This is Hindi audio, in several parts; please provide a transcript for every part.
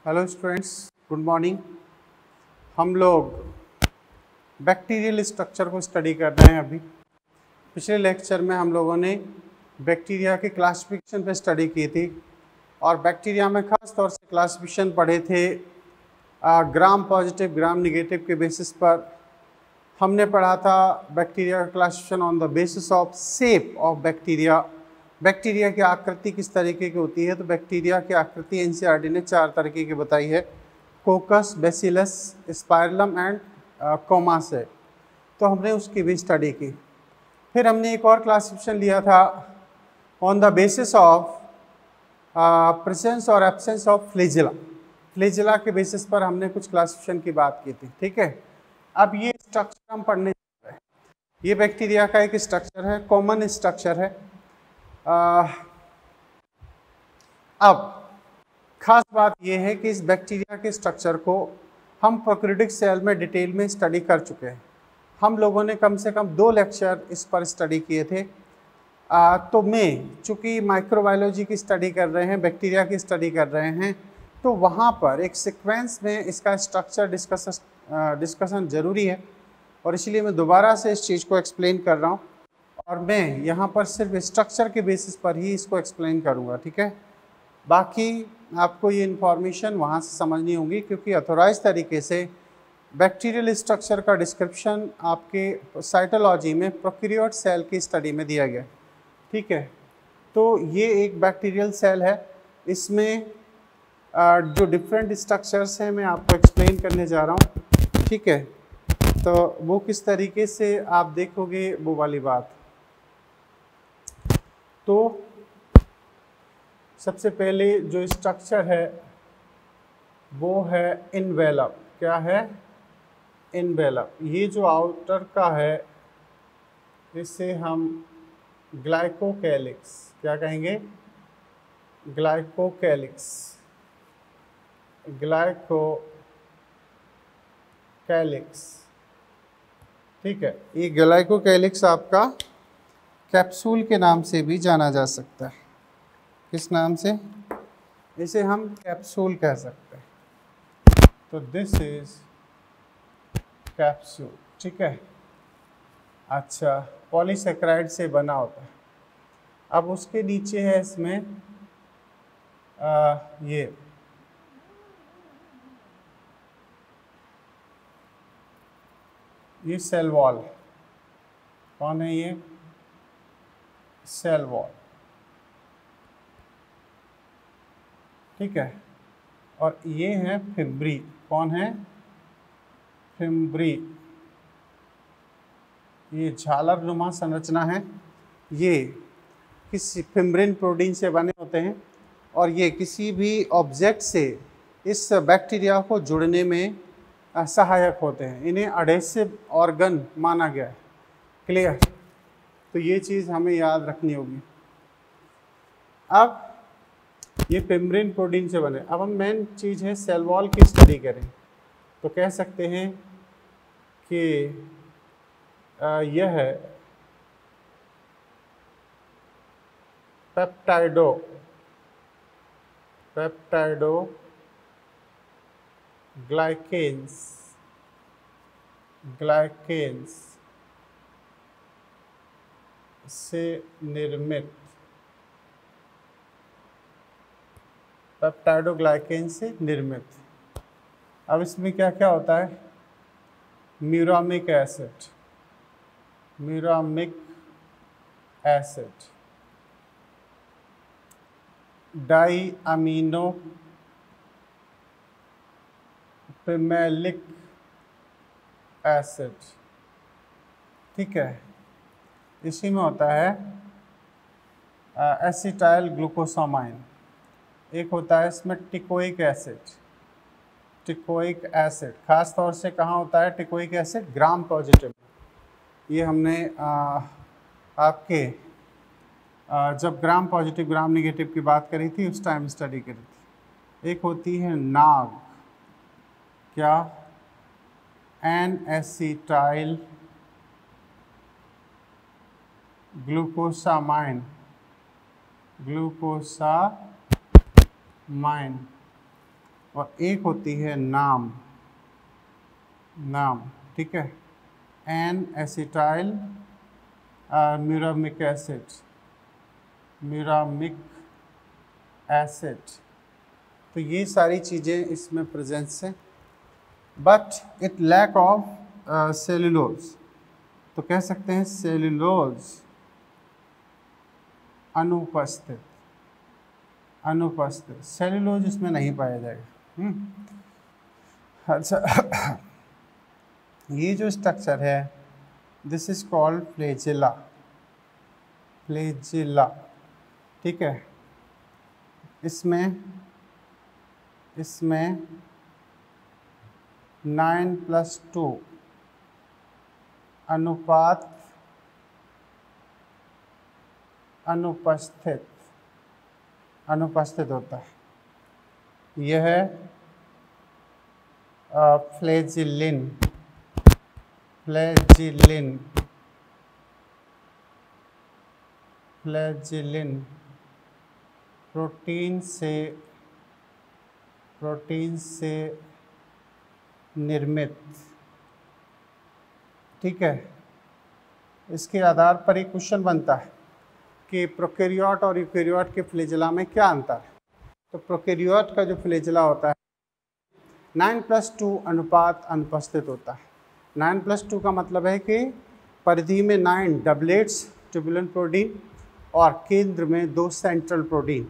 Hello students, good morning. हम लोग बैक्टीरियल स्ट्रक्चर को स्टडी कर रहे हैं। अभी पिछले लेक्चर में हम लोगों ने बैक्टीरिया के क्लासिफिकेशन पे स्टडी की थी और बैक्टीरिया में खास तौर से क्लासिफिकेशन पढ़े थे ग्राम पॉजिटिव ग्राम निगेटिव के बेसिस पर। हमने पढ़ा था बैक्टीरिया का classification on the basis of shape of bacteria. Bacteria की आकृति किस तरीके की होती है? तो बैक्टीरिया की आकृति एनसीईआरटी ने 4 तरीके की बताई है, कोकस, बेसिलस, स्पाइरलम एंड कोमास है। तो हमने उसकी भी स्टडी की। फिर हमने एक और क्लासिफिकेशन लिया था on the basis of presence और एब्सेंस ऑफ फ्लैजेला। फ्लैजेला के बेसिस पर हमने कुछ क्लासिफिकेशन की बात की थी। ठीक है, अब ये स्ट्रक्चर हम पढ़ने जा रहे हैं। ये बैक्टीरिया का एक स्ट्रक्चर है, कॉमन स्ट्रक्चर है। अब खास बात यह है कि इस बैक्टीरिया के स्ट्रक्चर को हम प्रोकैरियोटिक सेल में डिटेल में स्टडी कर चुके हैं। हम लोगों ने कम से कम 2 लेक्चर इस पर स्टडी किए थे। तो मैं चूँकि माइक्रोबायोलॉजी की स्टडी कर रहे हैं, बैक्टीरिया की स्टडी कर रहे हैं, तो वहाँ पर एक सीक्वेंस में इसका स्ट्रक्चर डिस्कशन ज़रूरी है और इसलिए मैं दोबारा से इस चीज़ को एक्सप्लेन कर रहा हूँ और मैं यहाँ पर सिर्फ स्ट्रक्चर के बेसिस पर ही इसको एक्सप्लेन करूँगा। ठीक है, बाकी आपको ये इन्फॉर्मेशन वहाँ से समझनी होगी क्योंकि अथोराइज तरीके से बैक्टीरियल स्ट्रक्चर का डिस्क्रिप्शन आपके साइटोलॉजी में प्रोकैरियोट सेल की स्टडी में दिया गया। ठीक है, तो ये एक बैक्टीरियल सेल है। इसमें जो डिफरेंट स्ट्रक्चर्स हैं मैं आपको एक्सप्लेन करने जा रहा हूँ। ठीक है, तो वो किस तरीके से आप देखोगे वो वाली बात। तो सबसे पहले जो स्ट्रक्चर है वो है इनवेलप। क्या है? इनवेलप। ये जो आउटर का है इसे हम ग्लाइकोकैलिक्स, क्या कहेंगे? Glycocalyx, glycocalyx. ठीक है, ये ग्लाइकोकैलिक्स आपका कैप्सूल के नाम से भी जाना जा सकता है। किस नाम से? इसे हम कैप्सूल कह सकते हैं। तो दिस इज कैप्सूल। ठीक है, अच्छा, पॉलीसेकेराइड से बना होता है। अब उसके नीचे है इसमें ये सेल वॉल। कौन है ये? Cell wall. ठीक है, और ये है फिम्ब्री। कौन है? फिम्ब्री। ये झालर नुमा संरचना है। ये किसी फिम्ब्रिन प्रोटीन से बने होते हैं और ये किसी भी ऑब्जेक्ट से इस बैक्टीरिया को जुड़ने में सहायक होते हैं। इन्हें अडेसिव ऑर्गन माना गया है। क्लियर? तो ये चीज़ हमें याद रखनी होगी। अब ये फिम्ब्रिन प्रोटीन से बने। अब हम मेन चीज़ है सेल वॉल की स्टडी करें तो कह सकते हैं कि यह है ग्लाइकेन्स से निर्मित, पेप्टाइडोग्लाइकेन से निर्मित। अब इसमें क्या क्या होता है? Muramic acid, diaminopimelic acid. ठीक है, इसी में होता है एसिटाइल ग्लूकोसामाइन। एक होता है इसमें टिकोइक एसिड। खास तौर से कहाँ होता है टिकोइक एसिड? Gram positive. ये हमने आपके जब ग्राम पॉजिटिव ग्राम निगेटिव की बात करी थी उस टाइम स्टडी करी थी। एक होती है नाग। क्या? N acetyl glucosamine. और एक होती है नाम, ठीक है, एन एसिटाइल म्यूरामिक एसिड। तो ये सारी चीज़ें इसमें प्रेजेंस है, but it lack of cellulose. तो कह सकते हैं सेल्यूलोज अनुपस्थित, सेल्यूलोज इसमें नहीं पाया जाएगा। अच्छा, ये जो स्ट्रक्चर है दिस इज कॉल्ड फ्लैजेला, ठीक है। इसमें 9+2 अनुपात अनुपस्थित होता है। यह है फ्लैजिलिन प्रोटीन से निर्मित, ठीक है। इसके आधार पर एक क्वेश्चन बनता है कि प्रोकैरियोट और यूकैरियोट के फ्लैजेला में क्या अंतर है। तो प्रोकैरियोट का जो फ्लैजेला होता है 9+2 अनुपात अनुपस्थित होता है। 9+2 का मतलब है कि परिधि में 9 डबलेट्स ट्यूबुलेंट प्रोटीन और केंद्र में 2 सेंट्रल प्रोटीन,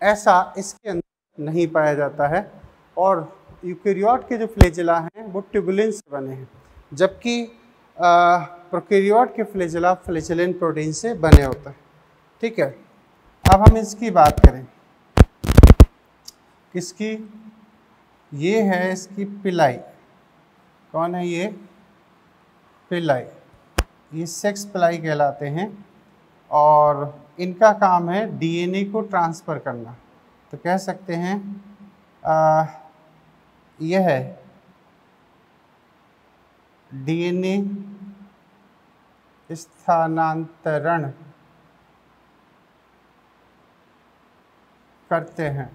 ऐसा इसके अंदर नहीं पाया जाता है। और यूकैरियोट के जो फ्लैजेला हैं वो ट्यूबुलिन से बने हैं, जबकि प्रोकैरियोट के फ्लैजेला फ्लैजेलिन प्रोटीन से बने होते हैं, ठीक है। अब हम इसकी बात करें, किसकी, ये है इसकी पिलाई। कौन है ये? पिलाई। ये सेक्स पिलाई कहलाते हैं और इनका काम है डीएनए को ट्रांसफ़र करना। तो कह सकते हैं यह है डीएनए स्थानांतरण करते हैं,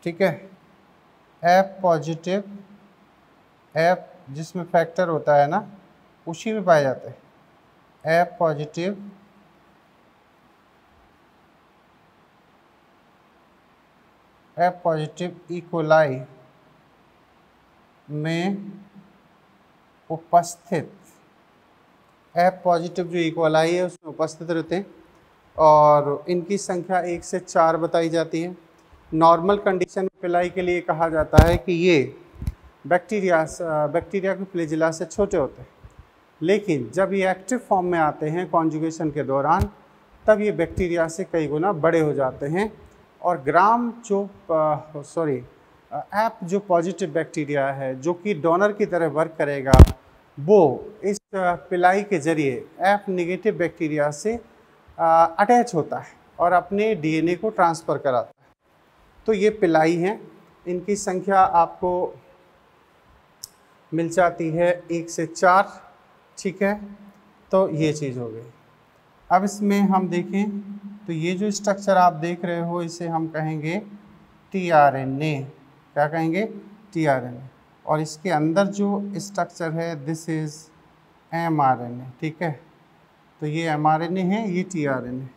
ठीक है। F पॉजिटिव, F जिसमें फैक्टर होता है ना उसी में पाए जाते हैं। F पॉजिटिव इकोलाई में उपस्थित, F पॉजिटिव जो इकोलाई है उसमें उपस्थित रहते हैं और इनकी संख्या 1 से 4 बताई जाती है। नॉर्मल कंडीशन में पिलाई के लिए कहा जाता है कि ये बैक्टीरिया के फ्लैजेला से छोटे होते हैं, लेकिन जब ये एक्टिव फॉर्म में आते हैं कॉन्जुगेशन के दौरान तब ये बैक्टीरिया से कई गुना बड़े हो जाते हैं। और एफ जो पॉजिटिव बैक्टीरिया है जो कि डोनर की तरह वर्क करेगा, वो इस पिलाई के जरिए एफ नेगेटिव बैक्टीरिया से अटैच होता है और अपने डीएनए को ट्रांसफ़र कराता है। तो ये पिलाई हैं, इनकी संख्या आपको मिल जाती है 1 से 4, ठीक है। तो ये चीज़ हो गई। अब इसमें हम देखें तो ये जो स्ट्रक्चर आप देख रहे हो इसे हम कहेंगे टीआरएनए। क्या कहेंगे? टीआरएनए। और इसके अंदर जो स्ट्रक्चर है दिस इज़ एमआरएनए, ठीक है। तो ये एमआरएनए है, ये टीआरएनए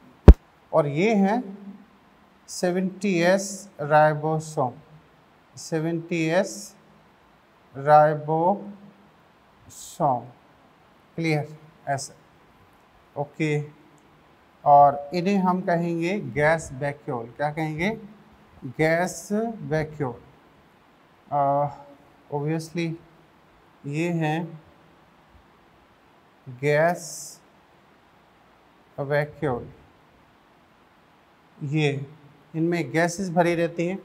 और ये है 70S ribosome, 70S ribosome, clear? ऐसे, ओके। और इन्हें हम कहेंगे गैस वैक्यूल। क्या कहेंगे? Gas vacuole. ऑब्वियसली ये हैं गैस वैक्यूल, ये इनमें गैसेस भरी रहती हैं।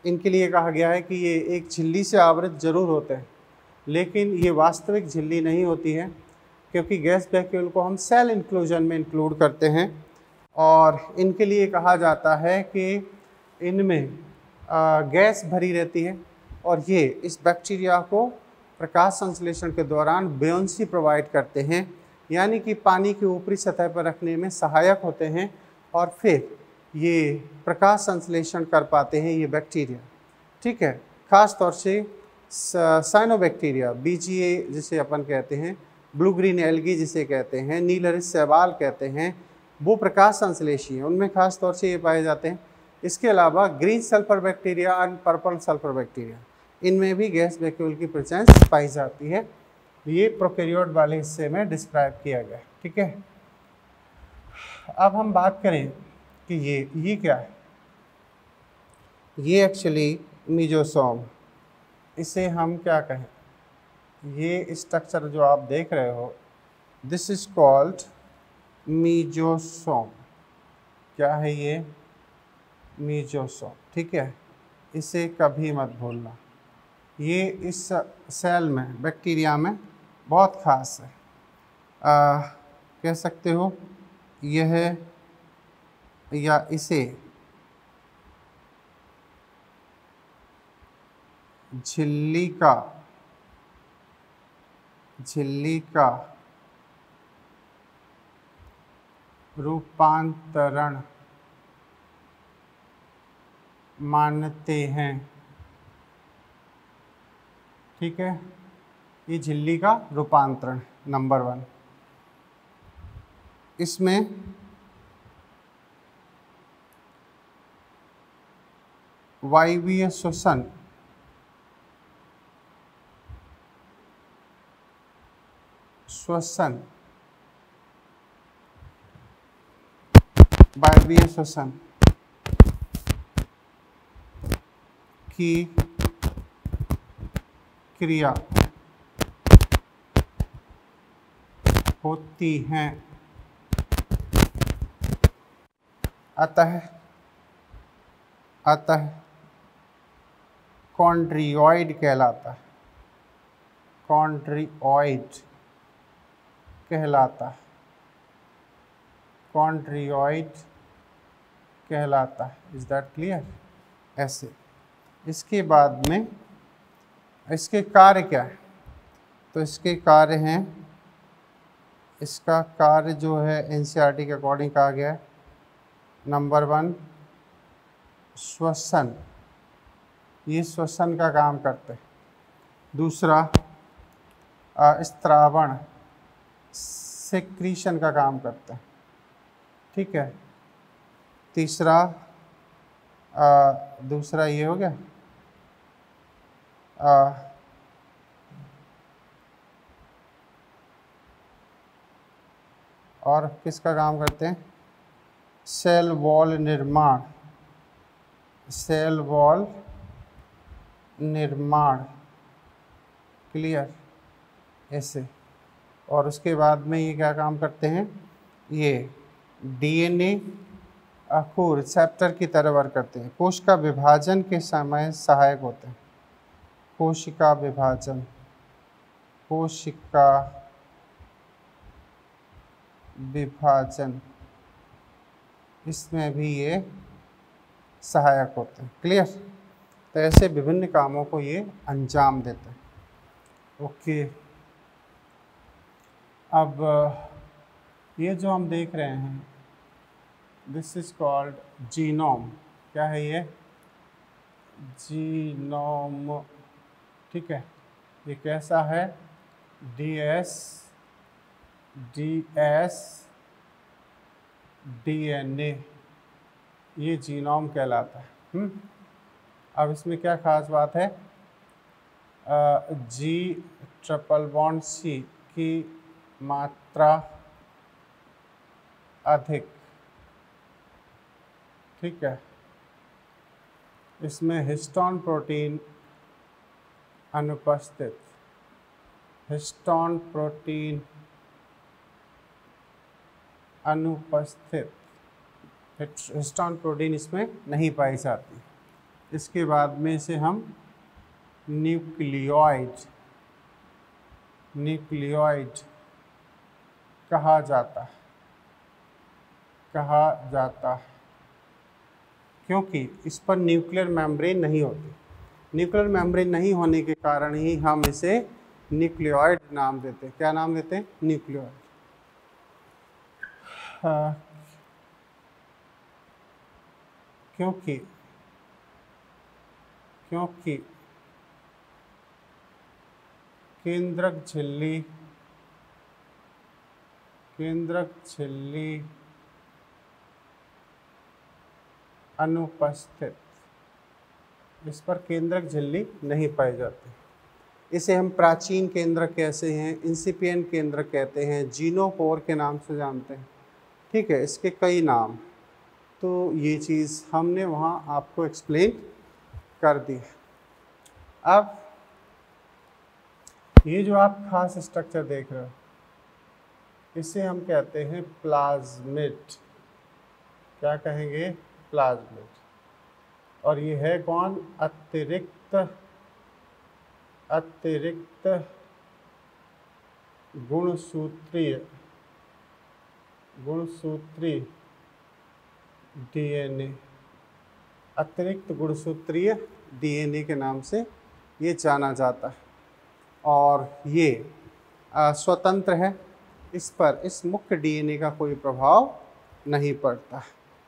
इनके लिए कहा गया है कि ये एक झिल्ली से आवृत जरूर होते हैं, लेकिन ये वास्तविक झिल्ली नहीं होती है, क्योंकि गैस वैक्यूल को हम सेल इंक्लूजन में इंक्लूड करते हैं। और इनके लिए कहा जाता है कि इनमें गैस भरी रहती है और ये इस बैक्टीरिया को प्रकाश संश्लेषण के दौरान बुयांसी प्रोवाइड करते हैं, यानी कि पानी की ऊपरी सतह पर रखने में सहायक होते हैं और फिर ये प्रकाश संश्लेषण कर पाते हैं ये बैक्टीरिया। ठीक है, ख़ास तौर से साइनोबैक्टीरिया, बीजीए जिसे अपन कहते हैं, ब्लू ग्रीन एल्गी जिसे कहते हैं, नीलहरित शैवाल कहते हैं, वो प्रकाश संश्लेषी हैं, उनमें खास तौर से ये पाए जाते हैं। इसके अलावा ग्रीन सल्फर बैक्टीरिया और पर्पल सल्फर बैक्टीरिया, इनमें भी गैस वैक्यूल की प्रेजेंस पाई जाती है। ये प्रोकैरियोट वाले हिस्से में डिस्क्राइब किया गया। ठीक है, अब हम बात करें कि ये क्या है। ये एक्चुअली मीजोसोम, इसे हम क्या कहें, ये स्ट्रक्चर जो आप देख रहे हो, दिस इज कॉल्ड मीजोसोम। क्या है ये? मीजोसोम। ठीक है, इसे कभी मत भूलना। ये इस सेल में, बैक्टीरिया में बहुत ख़ास है। कह सकते हो यह या इसे झिल्ली का रूपांतरण मानते हैं। ठीक है, ये झिल्ली का रूपांतरण नंबर 1। इसमें वायवीय श्वसन वायवीय श्वसन की क्रिया होती हैं। अतः कॉन्ड्रियोइड कहलाता है। कॉन्ड्रियोइड कहलाता है। Is that clear? ऐसे इसके बाद में इसके कार्य क्या है? तो इसके कार्य हैं, इसका कार्य जो है एनसीईआरटी के अकॉर्डिंग कहा गया है। नंबर 1 श्वसन, ये श्वसन का काम करते हैं। दूसरा स्त्रावण, सेक्रीशन का काम करते हैं। ठीक है, तीसरा दूसरा ये हो गया और किसका काम करते हैं? सेल वॉल निर्माण। क्लियर? ऐसे। और उसके बाद में ये क्या काम करते हैं? ये डीएनए को रिसेप्टर की तरह वर्क करते हैं। कोशिका विभाजन के समय सहायक होते हैं। कोशिका विभाजन इसमें भी ये सहायक होते हैं। क्लियर? तो ऐसे विभिन्न कामों को ये अंजाम देते हैं। ओके, अब ये जो हम देख रहे हैं, दिस इज कॉल्ड जीनोम। क्या है ये? जीनोम। ठीक है, ये कैसा है? डीएनए, ये जीनोम कहलाता है। अब इसमें क्या खास बात है? जी ट्रिपल बॉन्ड सी की मात्रा अधिक। ठीक है, इसमें हिस्टोन प्रोटीन अनुपस्थित। हिस्टोन प्रोटीन इसमें नहीं पाई जाती। इसके बाद में इसे हम न्यूक्लियोइड कहा जाता है, क्योंकि इस पर न्यूक्लियर मेम्ब्रेन नहीं होती। न्यूक्लियर मेम्ब्रेन नहीं होने के कारण ही हम इसे न्यूक्लियोइड नाम देते हैं। क्या नाम देते हैं? न्यूक्लियोइड। क्योंकि केंद्रक झिल्ली अनुपस्थित, इस पर केंद्रक झिल्ली नहीं पाई जाती। इसे हम प्राचीन केंद्रक कैसे हैं, इंसिपिएंट केंद्रक कहते हैं, जीनोपोर के नाम से जानते हैं। ठीक है, इसके कई नाम, तो ये चीज़ हमने वहाँ आपको एक्सप्लेन कर दी। अब ये जो आप खास स्ट्रक्चर देख रहे हो, इसे हम कहते हैं प्लाज्मिड। क्या कहेंगे? प्लाज्मिड। और ये है कौन? अतिरिक्त गुणसूत्रीय डीएनए, अतिरिक्त गुणसूत्रीय डीएनए के नाम से ये जाना जाता है। और ये स्वतंत्र है, इस पर इस मुख्य डीएनए का कोई प्रभाव नहीं पड़ता।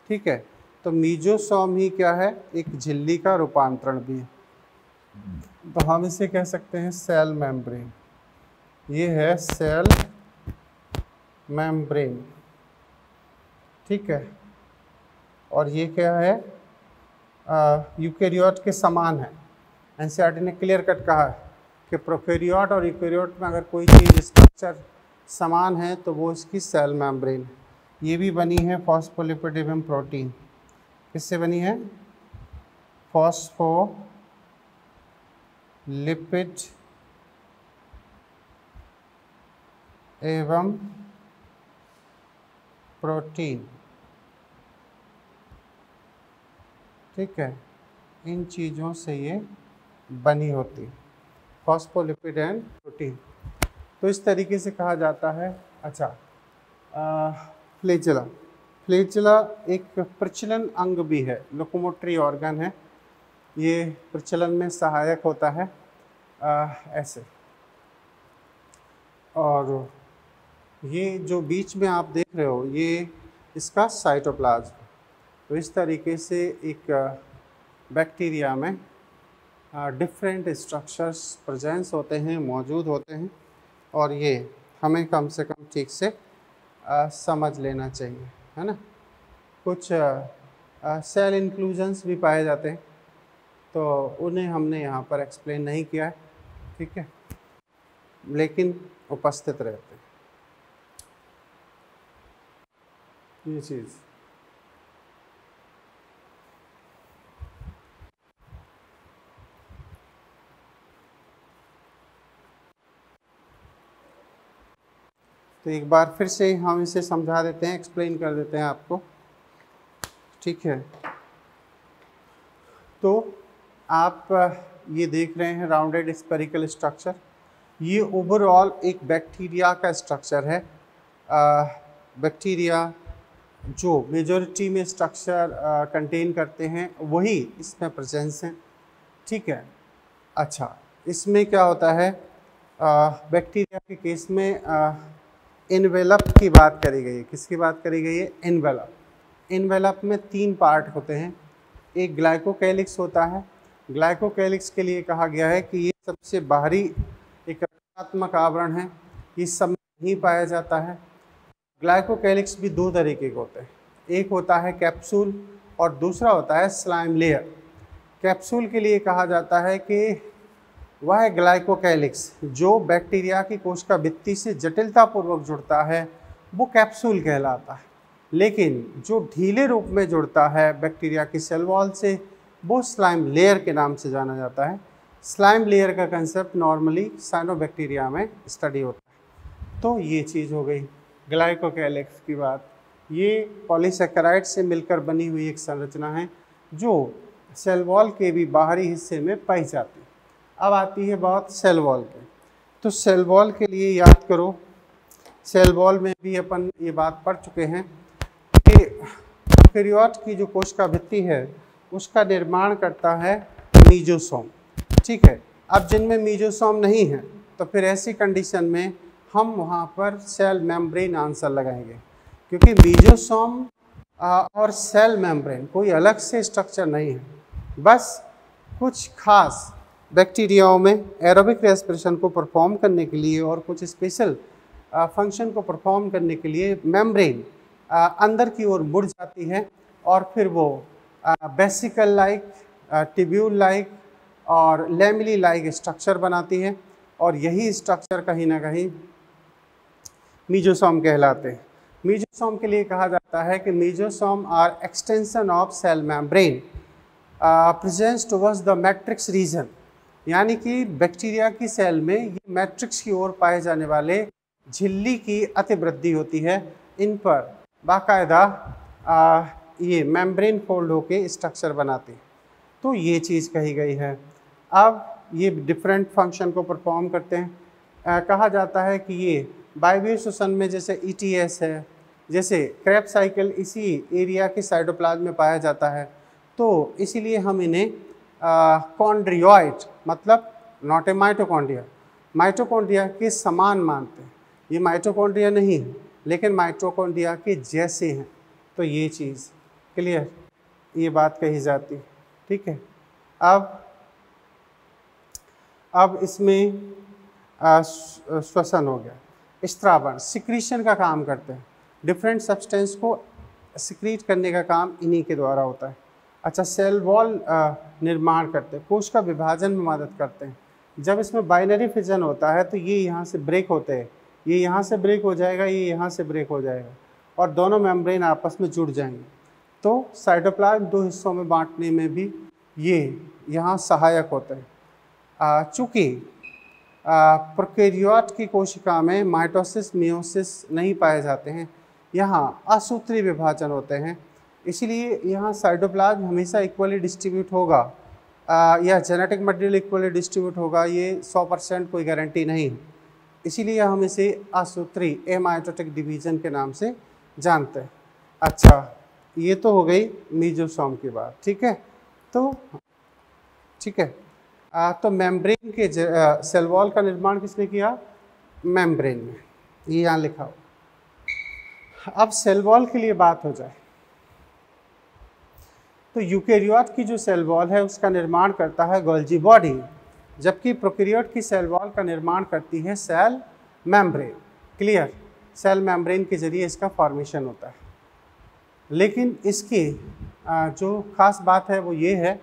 ठीक है, तो मीजोसोम ही क्या है? एक झिल्ली का रूपांतरण भी है। तो हम इसे कह सकते हैं सेल मेम्ब्रेन। ये है सेल मेम्ब्रेन। ठीक है, और ये क्या है? यूकेरियोट के समान है। एनसीईआरटी ने क्लियर कट कहा है कि प्रोकैरियोट और यूकेरियोट में अगर कोई चीज़ स्ट्रक्चर समान है तो वो इसकी सेल मेम्ब्रेन। ये भी बनी है फॉस्फोलिपिड एवं प्रोटीन। किससे बनी है? फॉस्फोलिपिड एवं प्रोटीन। ठीक है, इन चीज़ों से ये बनी होती, फॉस्फोलिपिड एंड प्रोटीन। तो इस तरीके से कहा जाता है। अच्छा, फ्लैजेला एक प्रचलन अंग भी है, लोकोमोटरी ऑर्गन है। ये प्रचलन में सहायक होता है ऐसे। और ये जो बीच में आप देख रहे हो, ये इसका साइटोप्लाज्म। तो इस तरीके से एक बैक्टीरिया में डिफरेंट स्ट्रक्चर्स प्रेजेंस होते हैं, मौजूद होते हैं, और ये हमें कम से कम ठीक से समझ लेना चाहिए, है ना। कुछ सेल इंक्लूजन्स भी पाए जाते हैं, तो उन्हें हमने यहाँ पर एक्सप्लेन नहीं किया है, ठीक है, लेकिन उपस्थित रहते हैं ये चीज़। तो एक बार फिर से हम इसे समझा देते हैं, एक्सप्लेन कर देते हैं आपको, ठीक है। तो आप ये देख रहे हैं राउंडेड स्फेरिकल स्ट्रक्चर। ये ओवरऑल एक बैक्टीरिया का स्ट्रक्चर है। बैक्टीरिया जो मेजॉरिटी में स्ट्रक्चर कंटेन करते हैं वही इसमें प्रेजेंस है, ठीक है। अच्छा, इसमें क्या होता है, बैक्टीरिया के केस में इनवेलप की बात करी गई है। किसकी बात करी गई है? इनवेलप। इनवेलप में 3 पार्ट होते हैं। एक ग्लाइकोकैलिक्स होता है। ग्लाइकोकैलिक्स के लिए कहा गया है कि ये सबसे बाहरी एक रक्षात्मक आवरण है, ये सब में नहीं पाया जाता है। ग्लाइकोकैलिक्स भी 2 तरीके के होते हैं, एक होता है कैप्सूल और दूसरा होता है स्लाइम लेयर। कैप्सूल के लिए कहा जाता है कि वह ग्लाइकोकैलिक्स जो बैक्टीरिया की कोशिका भित्ति से जटिलतापूर्वक जुड़ता है वो कैप्सूल कहलाता है, लेकिन जो ढीले रूप में जुड़ता है बैक्टीरिया की सेल वॉल से वो स्लाइम लेयर के नाम से जाना जाता है। स्लाइम लेयर का कंसेप्ट नॉर्मली साइनोबैक्टीरिया में स्टडी होता है। तो ये चीज़ हो गई ग्लाइकोकैलिक्स की बात। ये पॉलीसैकेराइड से मिलकर बनी हुई एक संरचना है जो सेल वॉल के भी बाहरी हिस्से में पाई जाती है। अब आती है बात सेल वॉल की। तो सेल वॉल के लिए याद करो, सेल वॉल में भी अपन ये बात पढ़ चुके हैं कि यूकेरियोट की जो कोशिका भित्ति है उसका निर्माण करता है मीजोसोम, ठीक है। अब जिनमें मीजोसोम नहीं है तो फिर ऐसी कंडीशन में हम वहाँ पर सेल मेम्ब्रेन आंसर लगाएंगे, क्योंकि मीजोसोम और सेल मेम्ब्रेन कोई अलग से स्ट्रक्चर नहीं है, बस कुछ खास बैक्टीरियाओं में एरोबिक रेस्पिरेशन को परफॉर्म करने के लिए और कुछ स्पेशल फंक्शन को परफॉर्म करने के लिए मेम्ब्रेन अंदर की ओर मुड़ जाती है और फिर वो बेसिकल लाइक, टिब्यूल लाइक और लैमेली लाइक स्ट्रक्चर बनाती है, और यही स्ट्रक्चर कहीं ना कहीं मीजोसोम कहलाते हैं। मीजोसोम के लिए कहा जाता है कि mesosome are extension of cell membrane presence towards the matrix region, यानी कि बैक्टीरिया की सेल में ये मैट्रिक्स की ओर पाए जाने वाले झिल्ली की अतिवृद्धि होती है। इन पर बाकायदा ये मेम्ब्रेन फोल्ड होके स्ट्रक्चर बनाते हैं। तो ये चीज़ कही गई है। अब ये डिफरेंट फंक्शन को परफॉर्म करते हैं। कहा जाता है कि ये वायवीय श्वसन में जैसे ETS है, जैसे क्रेब्स साइकिल इसी एरिया के साइटोप्लाज्म में पाया जाता है, तो इसीलिए हम इन्हें कॉन्ड्रियोइड मतलब नॉट ए माइटोकॉन्ड्रिया, माइटोकॉन्ड्रिया के समान मानते हैं। ये माइटोकॉन्ड्रिया नहीं है लेकिन माइटोकॉन्ड्रिया के जैसे हैं। तो ये चीज़ क्लियर, ये बात कही जाती है। ठीक है। अब इसमें श्वसन हो गया, स्त्रावण सिक्रीशन का काम करते हैं, डिफरेंट सब्सटेंस को सिक्रीट करने का काम इन्हीं के द्वारा होता है। अच्छा, सेल वॉल निर्माण करते हैं, कोश का विभाजन में मदद करते हैं। जब इसमें बाइनरी फिजन होता है तो ये यहाँ से ब्रेक होते हैं, ये यहाँ से ब्रेक हो जाएगा, ये यहाँ से ब्रेक हो जाएगा और दोनों मेम्ब्रेन आपस में जुड़ जाएंगे। तो साइटोप्लाज्म दो हिस्सों में बांटने में भी ये यहाँ सहायक होते हैं। चूँकि प्रोकैरियोट की कोशिका में माइटोसिस मियोसिस नहीं पाए जाते हैं, यहाँ असूत्री विभाजन होते हैं, इसलिए यहाँ साइटोप्लाज्म हमेशा इक्वली डिस्ट्रीब्यूट होगा या जेनेटिक मटेरियल इक्वली डिस्ट्रीब्यूट होगा, ये 100% कोई गारंटी नहीं है। इसीलिए हम इसे असूत्री एमाइटोटिक डिवीजन के नाम से जानते हैं। अच्छा, ये तो हो गई मीजोसोम की बात। ठीक है, तो ठीक है, तो मेम्ब्रेन के सेल वॉल का निर्माण किसने किया? मेम्ब्रेन में, ये यहाँ लिखा हो। अब सेल वॉल के लिए बात हो जाए तो यूकेरियोट की जो सेल वॉल है उसका निर्माण करता है गोल्जी बॉडी, जबकि प्रोकैरियोट की सेल वॉल का निर्माण करती है cell membrane. Clear, cell membrane के जरिए इसका फॉर्मेशन होता है। लेकिन इसकी जो खास बात है वो ये है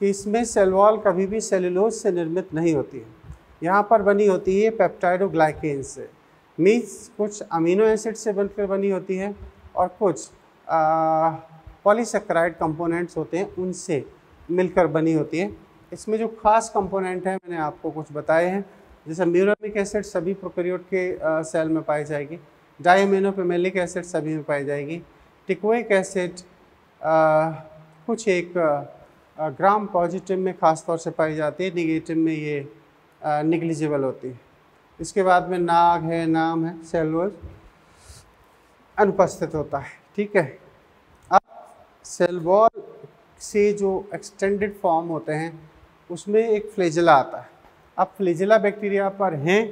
कि इसमें सेल वॉल कभी भी सेलुलोज से निर्मित नहीं होती है, यहाँ पर बनी होती है पेप्टाइडोग्लाइकेन से, मीन्स कुछ अमीनो एसिड से बनकर बनी होती है और कुछ पॉलीसेकेराइड कंपोनेंट्स होते हैं उनसे मिलकर बनी होती है। इसमें जो खास कंपोनेंट है मैंने आपको कुछ बताए हैं, जैसे म्यूरामिक एसिड सभी प्रोकैरियोट के सेल में पाई जाएगी, डायमिनोफेमेलिक एसिड सभी में पाई जाएगी, टिकोइक एसिड कुछ एक ग्राम पॉजिटिव में ख़ास तौर से पाई जाती है, निगेटिव में ये निग्लिजिबल होती है। इसके बाद में नाग है, नाम है, सेलुलोज अनुपस्थित होता है। ठीक है, अब सेल वॉल से जो एक्सटेंडेड फॉर्म होते हैं उसमें एक फ्लैजेला आता है। अब फ्लैजेला बैक्टीरिया पर हैं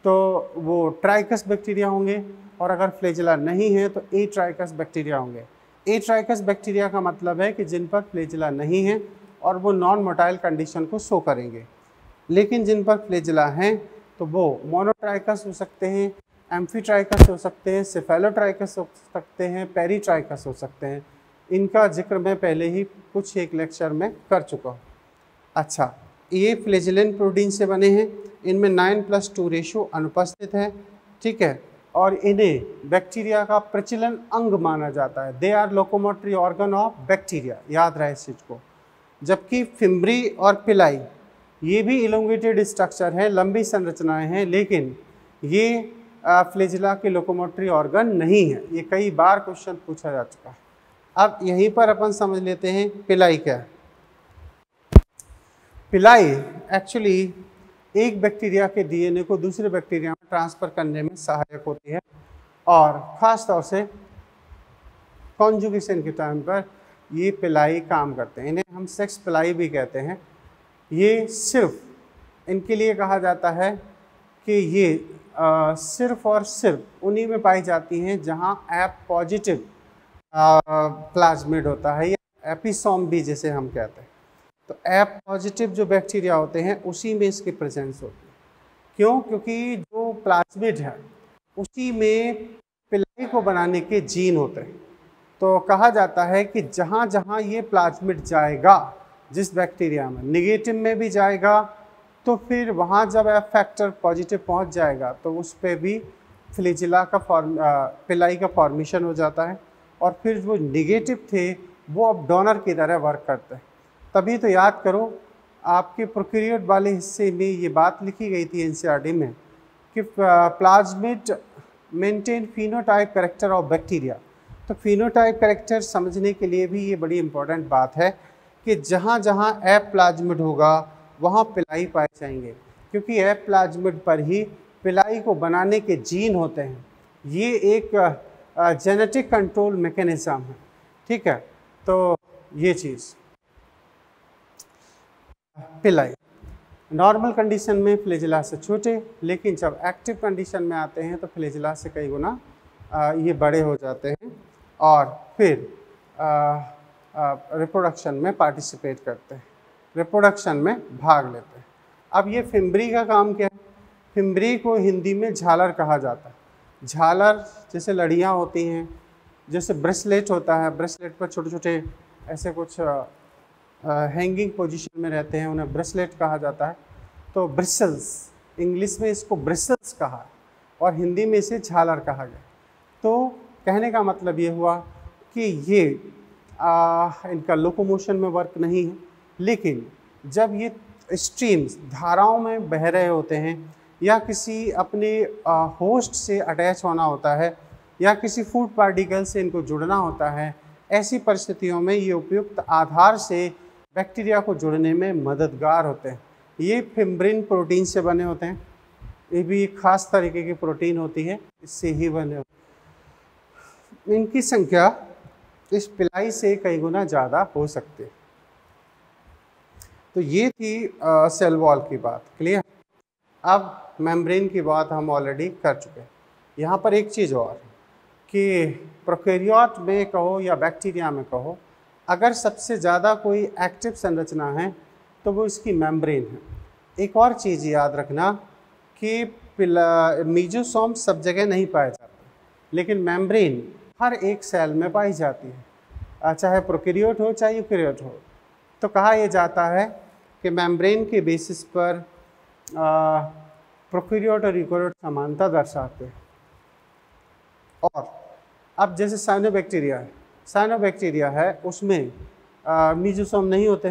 तो वो ट्राइकस बैक्टीरिया होंगे, और अगर फ्लैजेला नहीं है तो ए ट्राइकस बैक्टीरिया होंगे। ए ट्राइकस बैक्टीरिया का मतलब है कि जिन पर फ्लैजेला नहीं है और वो नॉन मोटाइल कंडीशन को शो करेंगे, लेकिन जिन पर फ्लैजेला हैं तो वो मोनोट्राइकस हो सकते हैं, एम्फीट्राइकस हो सकते हैं, सेफेलोट्राइकस हो सकते हैं, पेरीट्राइकस हो सकते हैं। इनका जिक्र मैं पहले ही कुछ एक लेक्चर में कर चुका हूँ। अच्छा, ये फ्लैजेलन प्रोटीन से बने हैं, इनमें 9:2 रेशो अनुपस्थित है। ठीक है, और इन्हें बैक्टीरिया का प्रचलन अंग माना जाता है। They are locomotory organ of bacteria, याद रहे इस चीज़ को। जबकि फिम्ब्री और पिलाई ये भी इलोंगेटेड स्ट्रक्चर है, लंबी संरचनाएं हैं, लेकिन ये फ्लैजेला के लोकोमोटरी ऑर्गन नहीं है। ये कई बार क्वेश्चन पूछा जा चुका है। अब यहीं पर अपन समझ लेते हैं पिलाई क्या है। पिलाई एक्चुअली एक बैक्टीरिया के डीएनए को दूसरे बैक्टीरिया में ट्रांसफ़र करने में सहायक होती है, और ख़ास तौर से कॉन्जुगेशन के टाइम पर ये पिलाई काम करते हैं। इन्हें हम सेक्स पिलाई भी कहते हैं। ये सिर्फ इनके लिए कहा जाता है कि ये सिर्फ और सिर्फ उन्हीं में पाई जाती हैं जहां एप पॉजिटिव प्लाज्मिड होता है, या एपिसोम भी जिसे हम कहते हैं। तो एप पॉजिटिव जो बैक्टीरिया होते हैं उसी में इसकी प्रेजेंस होती है। क्यों? क्योंकि जो प्लाज्मिड है उसी में पिलाई को बनाने के जीन होते हैं। तो कहा जाता है कि जहाँ जहाँ ये प्लाज्मिड जाएगा, जिस बैक्टीरिया में निगेटिव में भी जाएगा, तो फिर वहाँ जब एफ फैक्टर पॉजिटिव पहुँच जाएगा तो उस पर भी फ्लैजिला का पिलाई का फॉर्मेशन हो जाता है, और फिर वो निगेटिव थे वो अब डोनर की तरह वर्क करते हैं। तभी तो याद करो, आपके प्रोकैरियोट वाले हिस्से में ये बात लिखी गई थी एनसीईआरटी में कि plasmid maintain phenotype character of bacteria. तो फिनोटाइप कैरेक्टर समझने के लिए भी ये बड़ी इंपॉर्टेंट बात है कि जहाँ जहाँ एप प्लाज्मिड होगा वहाँ पिलाई पाए जाएंगे, क्योंकि एप प्लाज्मिड पर ही पिलाई को बनाने के जीन होते हैं। ये एक जेनेटिक कंट्रोल मैकेनिज्म है, ठीक है। तो ये चीज़ पिलाई नॉर्मल कंडीशन में फ्लैजिला से छोटे, लेकिन जब एक्टिव कंडीशन में आते हैं तो फ्लैजिला से कई गुना ये बड़े हो जाते हैं और फिर रिप्रोडक्शन में पार्टिसिपेट करते हैं, रिप्रोडक्शन में भाग लेते हैं। अब ये फिम्बरी का काम क्या है? फिम्बरी को हिंदी में झालर कहा जाता है। झालर जैसे लड़ियाँ होती हैं, जैसे ब्रेसलेट होता है, ब्रेसलेट पर छोटे छोटे ऐसे कुछ हैंगिंग पोजीशन में रहते हैं, उन्हें ब्रेसलेट कहा जाता है। तो ब्रिसल्स, इंग्लिश में इसको ब्रिसल्स कहा और हिंदी में इसे झालर कहा गया। तो कहने का मतलब ये हुआ कि ये इनका लोकोमोशन में वर्क नहीं है, लेकिन जब ये स्ट्रीम्स धाराओं में बह रहे होते हैं या किसी अपने होस्ट से अटैच होना होता है या किसी फूड पार्टिकल से इनको जुड़ना होता है, ऐसी परिस्थितियों में ये उपयुक्त आधार से बैक्टीरिया को जुड़ने में मददगार होते हैं। ये फिम्ब्रिन प्रोटीन से बने होते हैं, ये भी एक खास तरीके की प्रोटीन होती है, इससे ही बने होते हैं। इनकी संख्या इस पिलाई से कई गुना ज़्यादा हो सकती है। तो ये थी सेल वॉल की बात, क्लियर। अब मेम्ब्रेन की बात हम ऑलरेडी कर चुके हैं। यहाँ पर एक चीज़ और कि प्रोकैरियोट में कहो या बैक्टीरिया में कहो, अगर सबसे ज़्यादा कोई एक्टिव संरचना है तो वो इसकी मेम्ब्रेन है। एक और चीज़ याद रखना कि मीजोसोम सब जगह नहीं पाए जाते, लेकिन मेम्ब्रेन हर एक सेल में पाई जाती है, चाहे प्रोकैरियोट हो चाहे यूकैरियोट हो। तो कहा यह जाता है कि मेम्ब्रेन के बेसिस पर प्रोकैरियोट और यूकैरियोट समानता दर्शाते हैं। और अब जैसे साइनोबैक्टीरिया है उसमें मीजोसोम नहीं होते,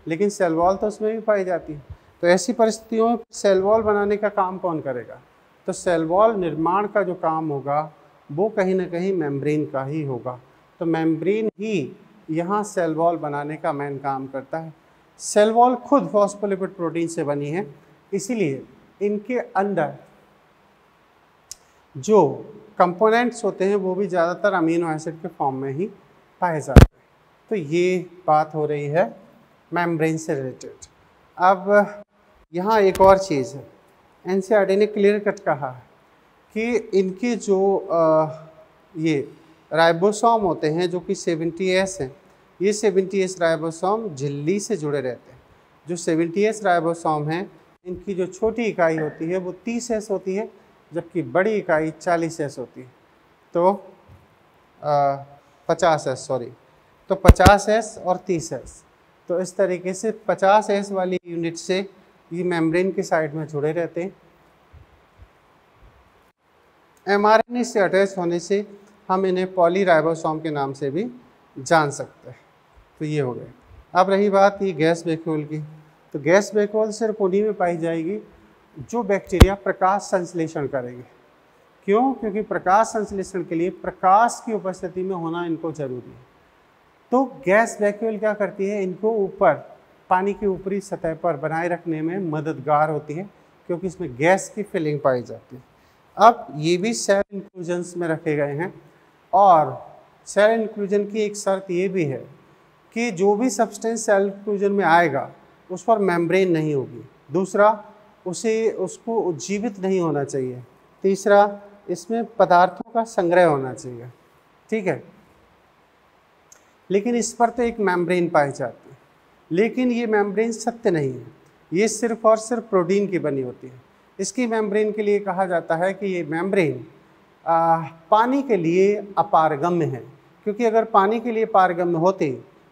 लेकिन सेल वॉल तो उसमें भी पाई जाती है। तो ऐसी परिस्थितियों में सेल वॉल बनाने का काम कौन करेगा? तो सेल वॉल निर्माण का जो काम होगा वो कहीं ना कहीं मेम्ब्रेन का ही होगा। तो मेम्ब्रेन ही यहाँ सेल वॉल बनाने का मेन काम करता है। सेल वॉल खुद फॉस्फोलिपिड प्रोटीन से बनी है, इसीलिए इनके अंदर जो कंपोनेंट्स होते हैं वो भी ज़्यादातर अमीनो एसिड के फॉर्म में ही पाए जाते हैं। तो ये बात हो रही है मेम्ब्रेन से रिलेटेड। अब यहाँ एक और चीज़ है, एनसीईआरटी ने क्लियर कट कहा है कि इनके जो ये राइबोसोम होते हैं जो कि 70S हैं, ये 70S राइबोसोम झिल्ली से जुड़े रहते हैं। जो 70S राइबोसोम हैं इनकी जो छोटी इकाई होती है वो 30S होती है, जबकि बड़ी इकाई 40S होती है। तो 50S, सॉरी, तो 50S और 30S। तो इस तरीके से 50S वाली यूनिट से ये मेम्ब्रेन के साइड में जुड़े रहते हैं। mRNA से अटैच होने से हम इन्हें पॉलीराइबोसोम के नाम से भी जान सकते हैं। तो ये हो गए। अब रही बात ये गैस वैक्यूल की, तो गैस वैक्यूल सिर्फ उन्हीं में पाई जाएगी जो बैक्टीरिया प्रकाश संश्लेषण करेंगे। क्यों? क्योंकि प्रकाश संश्लेषण के लिए प्रकाश की उपस्थिति में होना इनको जरूरी है। तो गैस वैक्यूल क्या करती है? इनको ऊपर पानी की ऊपरी सतह पर बनाए रखने में मददगार होती है, क्योंकि इसमें गैस की फिलिंग पाई जाती है। अब ये भी सेल इंक्लूजन्स में रखे गए हैं, और सेल इंक्लूजन की एक शर्त ये भी है कि जो भी सब्सटेंस सेल इंक्लूजन में आएगा उस पर मेम्ब्रेन नहीं होगी। दूसरा, उसको जीवित नहीं होना चाहिए, तीसरा, इसमें पदार्थों का संग्रह होना चाहिए, ठीक है। लेकिन इस पर तो एक मेम्ब्रेन पाई जाती है, लेकिन ये मेम्ब्रेन सत्य नहीं है, ये सिर्फ और सिर्फ प्रोटीन की बनी होती है। इसकी मेम्ब्रेन के लिए कहा जाता है कि ये मेम्ब्रेन पानी के लिए अपारगम्य है, क्योंकि अगर पानी के लिए पारगम्य होते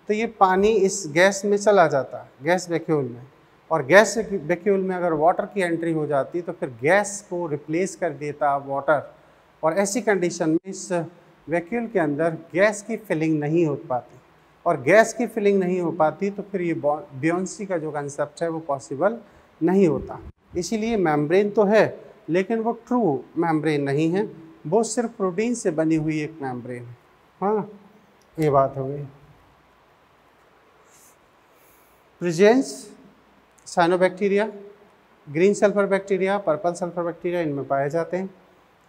तो ये पानी इस गैस में चला जाता, गैस वैक्यूल में, और गैस वैक्यूल में अगर वाटर की एंट्री हो जाती तो फिर गैस को रिप्लेस कर देता वाटर, और ऐसी कंडीशन में इस वैक्यूल के अंदर गैस की फिलिंग नहीं हो पाती, और गैस की फिलिंग नहीं हो पाती तो फिर ये बियोंसी का जो कंसेप्ट है वो पॉसिबल नहीं होता। इसीलिए मेम्ब्रेन तो है, लेकिन वो ट्रू मेम्ब्रेन नहीं है, वो सिर्फ प्रोटीन से बनी हुई एक मेम्ब्रेन है। हाँ, ये बात हो गई। Presence cyanobacteria, green sulphur bacteria, purple sulphur bacteria, इनमें पाए जाते हैं।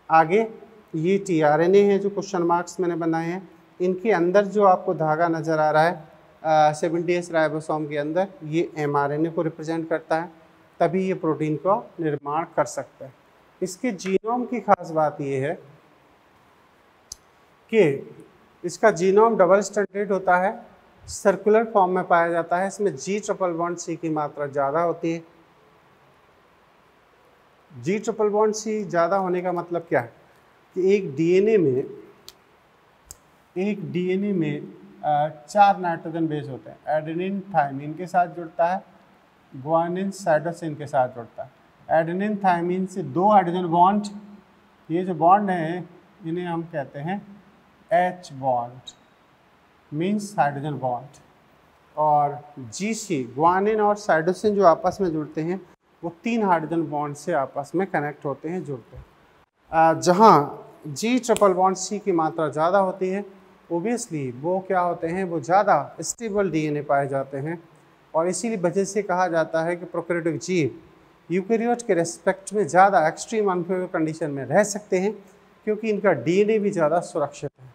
आगे ये टीआरएनए हैं जो क्वेश्चन मार्क्स मैंने बनाए हैं, इनके अंदर जो आपको धागा नज़र आ रहा है 70S राइबोसोम के अंदर, ये एमआरएनए को रिप्रेजेंट करता है, तभी ये प्रोटीन का निर्माण कर सकता है। इसके जीनोम की खास बात ये है कि इसका जीनोम डबल स्टैंडर्ड होता है, सर्कुलर फॉर्म में पाया जाता है, इसमें G+C की मात्रा ज़्यादा होती है। G+C ज़्यादा होने का मतलब क्या है कि एक डीएनए में 4 नाइट्रोजन बेस होते हैं। एडेनिन थायमिन के साथ जुड़ता है, ग्वानिन साइटोसिन के साथ जुड़ता है। एडेनिन थायमिन से 2 हाइड्रोजन बॉन्ड, ये जो बॉन्ड हैं इन्हें हम कहते हैं H bond, means hydrogen bond. और GC ग्वानिन और साइटोसिन जो आपस में जुड़ते हैं वो 3 हाइड्रोजन बॉन्ड से आपस में कनेक्ट होते हैं, जुड़ते हैं। जहाँ G+C की मात्रा ज़्यादा होती है, ओबियसली वो क्या होते हैं, वो ज़्यादा स्टेबल डीएनए पाए जाते हैं, और इसी वजह से कहा जाता है कि प्रोकैरियोटिक जीव यूकेरियोट के रेस्पेक्ट में ज़्यादा एक्सट्रीम अनफेवरेबल कंडीशन में रह सकते हैं, क्योंकि इनका डीएनए भी ज़्यादा सुरक्षित है।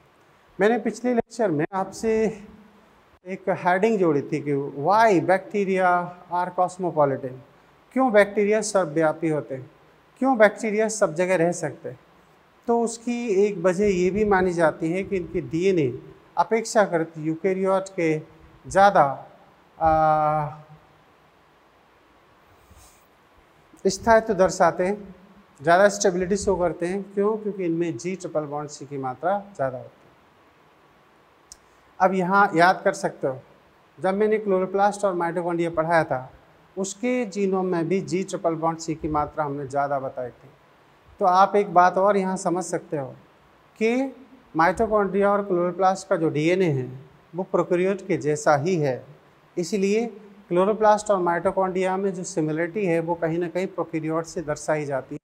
मैंने पिछले लेक्चर में आपसे एक हेडिंग जोड़ी थी कि वाई बैक्टीरिया आर कॉस्मोपॉलिटन, क्यों बैक्टीरिया सर्वव्यापी होते हैं, क्यों बैक्टीरिया सब जगह रह सकते हैं। तो उसकी एक वजह ये भी मानी जाती है कि इनके डीएनए अपेक्षाकृत यूकेरियोट के ज़्यादा स्थायित्व दर्शाते हैं, ज़्यादा स्टेबिलिटी शो करते हैं। क्यों? क्योंकि इनमें G+C की मात्रा ज़्यादा होती है। अब यहाँ याद कर सकते हो, जब मैंने क्लोरोप्लास्ट और माइटोकॉन्ड्रिया पढ़ाया था, उसके जीनोम में भी G+C की मात्रा हमने ज़्यादा बताई थी। तो आप एक बात और यहाँ समझ सकते हो कि माइटोकॉन्ड्रिया और क्लोरोप्लास्ट का जो डीएनए है वो प्रोकैरियोट के जैसा ही है, इसलिए क्लोरोप्लास्ट और माइटोकॉन्ड्रिया में जो सिमिलरिटी है वो कहीं ना कहीं प्रोकैरियोट से दर्शाई जाती है,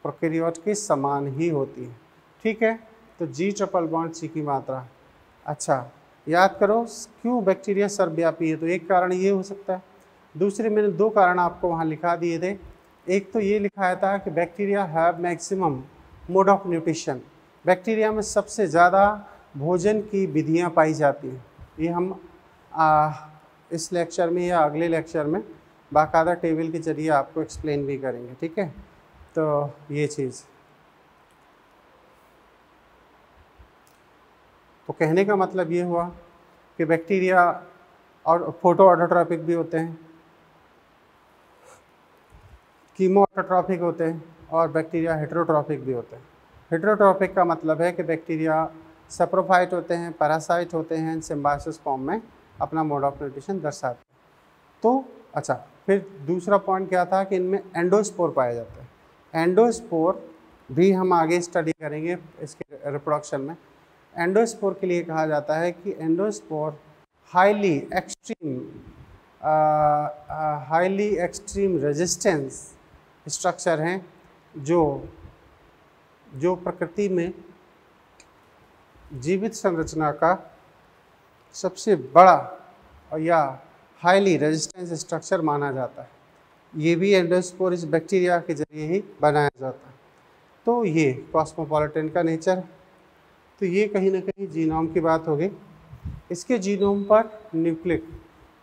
प्रोकैरियोट के समान ही होती है। ठीक है, तो G+C की मात्रा। अच्छा, याद करो क्यों बैक्टीरिया सर्वव्यापी है, तो एक कारण ये हो सकता है। दूसरे मैंने 2 कारण आपको वहाँ लिखा दिए थे। एक तो ये लिखाया था कि bacteria have maximum mode of nutrition, bacteria में सबसे ज़्यादा भोजन की विधियाँ पाई जाती हैं। ये हम इस लेक्चर में या अगले लेक्चर में बाकायदा टेबल के जरिए आपको एक्सप्लेन भी करेंगे। ठीक है, तो ये चीज़, तो कहने का मतलब ये हुआ कि बैक्टीरिया और फोटो ऑटोट्रॉपिक भी होते हैं, कीमो ऑटोट्रॉपिक होते हैं, और बैक्टीरिया हेटेरोट्रॉपिक भी होते हैं। हेटेरोट्रॉपिक का मतलब है कि बैक्टीरिया सप्रोफाइट होते हैं, पैरासाइट होते हैं, सिम्बायोसिस फॉर्म में अपना मोड ऑफ न्यूट्रिशन दर्शाते हैं। तो अच्छा, फिर दूसरा पॉइंट क्या था कि इनमें एंडोस्पोर पाए जाते हैं। एंडोस्पोर भी हम आगे स्टडी करेंगे इसके रिप्रोडक्शन में। एंडोस्पोर के लिए कहा जाता है कि endospore highly extreme resistance structure हैं जो प्रकृति में जीवित संरचना का सबसे बड़ा और या हाईली रेजिस्टेंस स्ट्रक्चर माना जाता है। ये भी एंडोस्पोर इस बैक्टीरिया के जरिए ही बनाया जाता है। तो ये कॉस्मोपॉलिटन का नेचर, तो ये कहीं ना कहीं जीनोम की बात हो गई। इसके जीनोम पर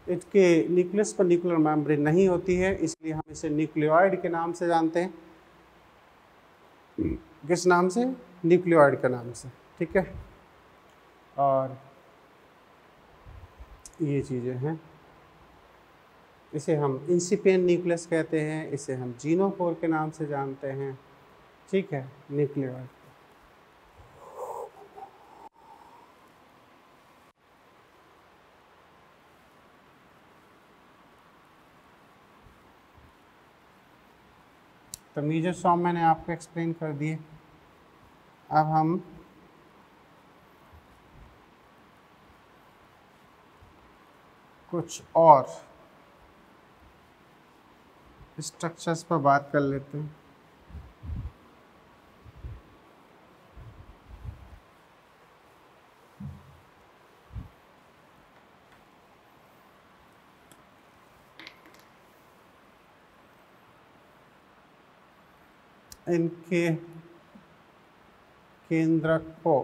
इसके न्यूक्लियस पर न्यूक्लियर मेम्ब्रेन नहीं होती है, इसलिए हम इसे न्यूक्लियोइड के नाम से जानते हैं। किस नाम से? न्यूक्लियोइड के नाम से, ठीक है। और ये चीज़ें हैं, इसे हम इंसिपिएंट न्यूक्लियस कहते हैं, इसे हम जीनोफोर के नाम से जानते हैं, ठीक है, न्यूक्लियोइड। तो मीजोसोम मैंने आपको एक्सप्लेन कर दिए। अब हम कुछ और स्ट्रक्चर्स पर बात कर लेते हैं। इनके केंद्रक को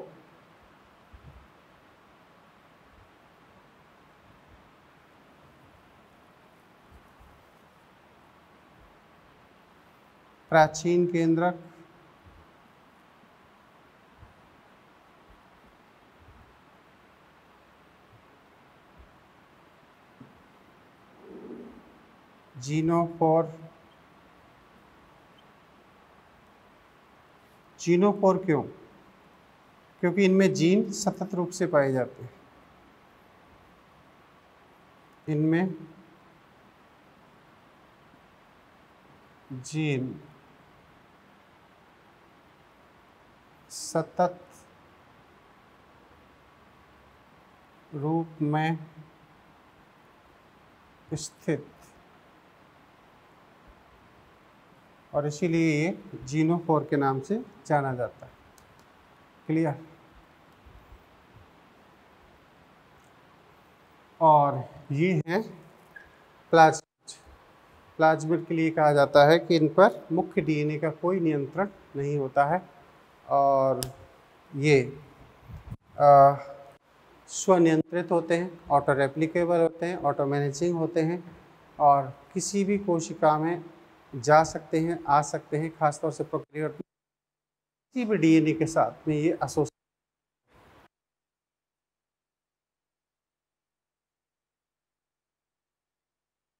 प्राचीन केंद्रक, जीनोफोर। जीनोफोर क्यों? क्योंकि इनमें जीन सतत रूप से पाए जाते हैं। इनमें जीन सतत रूप में स्थित, और इसीलिए ये जीनोफोर के नाम से जाना जाता है। क्लियर? और ये हैं प्लाज्मिड। प्लाज्मिड के लिए कहा जाता है कि इन पर मुख्य डीएनए का कोई नियंत्रण नहीं होता है, और ये स्वनियंत्रित होते हैं, ऑटो रेप्लिकेबल होते हैं, ऑटो मैनेजिंग होते हैं, और किसी भी कोशिका में जा सकते हैं, आ सकते हैं। खासतौर से प्रोकैरियोट में किसी भी डीएनए के साथ में ये एसोसिएट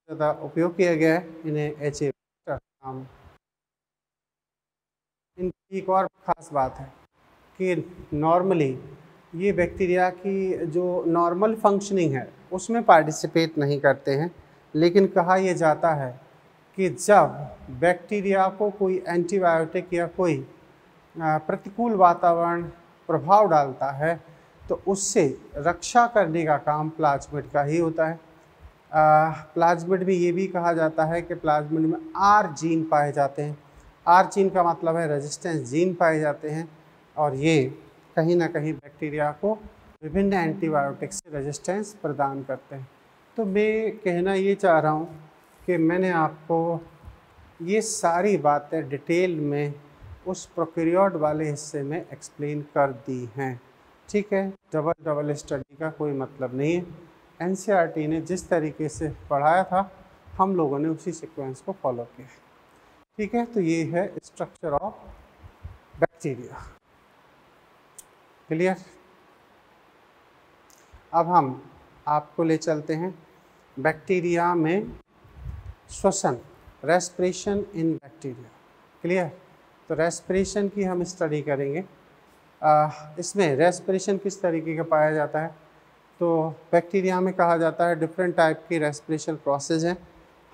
ज़्यादा उपयोग किया गया है। इन्हें HA नाम। इनकी एक और ख़ास बात है कि नॉर्मली ये बैक्टीरिया की जो नॉर्मल फंक्शनिंग है उसमें पार्टिसिपेट नहीं करते हैं, लेकिन कहा यह जाता है कि जब बैक्टीरिया को कोई एंटीबायोटिक या कोई प्रतिकूल वातावरण प्रभाव डालता है तो उससे रक्षा करने का काम प्लाज्मिड का ही होता है। प्लाज्मिड में ये भी कहा जाता है कि प्लाज्मिड में आर जीन पाए जाते हैं। आर जीन का मतलब है रेजिस्टेंस जीन पाए जाते हैं, और ये कहीं ना कहीं बैक्टीरिया को विभिन्न एंटीबायोटिक्स से रेजिस्टेंस प्रदान करते हैं। तो मैं कहना ये चाह रहा हूँ कि मैंने आपको ये सारी बातें डिटेल में उस प्रोकैरियोट वाले हिस्से में एक्सप्लेन कर दी हैं, ठीक है। डबल स्टडी का कोई मतलब नहीं है। एनसीईआरटी ने जिस तरीके से पढ़ाया था हम लोगों ने उसी सीक्वेंस को फॉलो किया, ठीक है। तो ये है स्ट्रक्चर ऑफ बैक्टीरिया। क्लियर? अब हम आपको ले चलते हैं बैक्टीरिया में श्वसन, रेस्पिरेशन इन बैक्टीरिया। क्लियर? तो रेस्पिरेशन की हम स्टडी करेंगे। इसमें रेस्पिरेशन किस तरीके का पाया जाता है? तो बैक्टीरिया में कहा जाता है डिफरेंट टाइप की रेस्पिरेशन प्रोसेस हैं,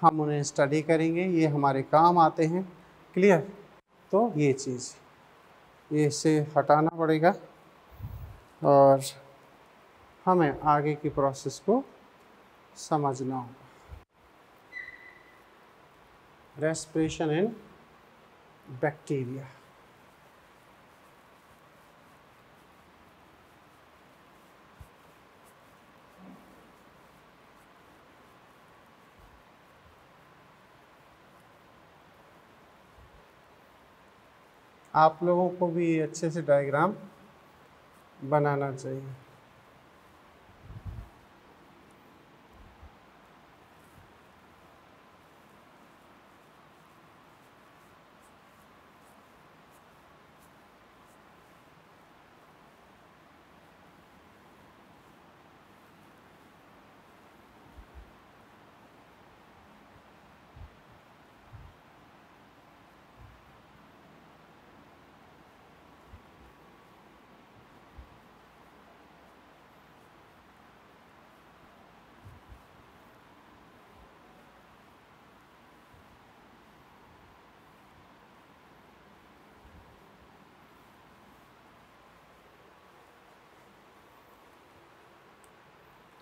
हम उन्हें स्टडी करेंगे, ये हमारे काम आते हैं। क्लियर? तो ये चीज़ ये इसे हटाना पड़ेगा और हमें आगे की प्रोसेस को समझना होगा। Respiration in bacteria. आप लोगों को भी अच्छे से डायग्राम बनाना चाहिए।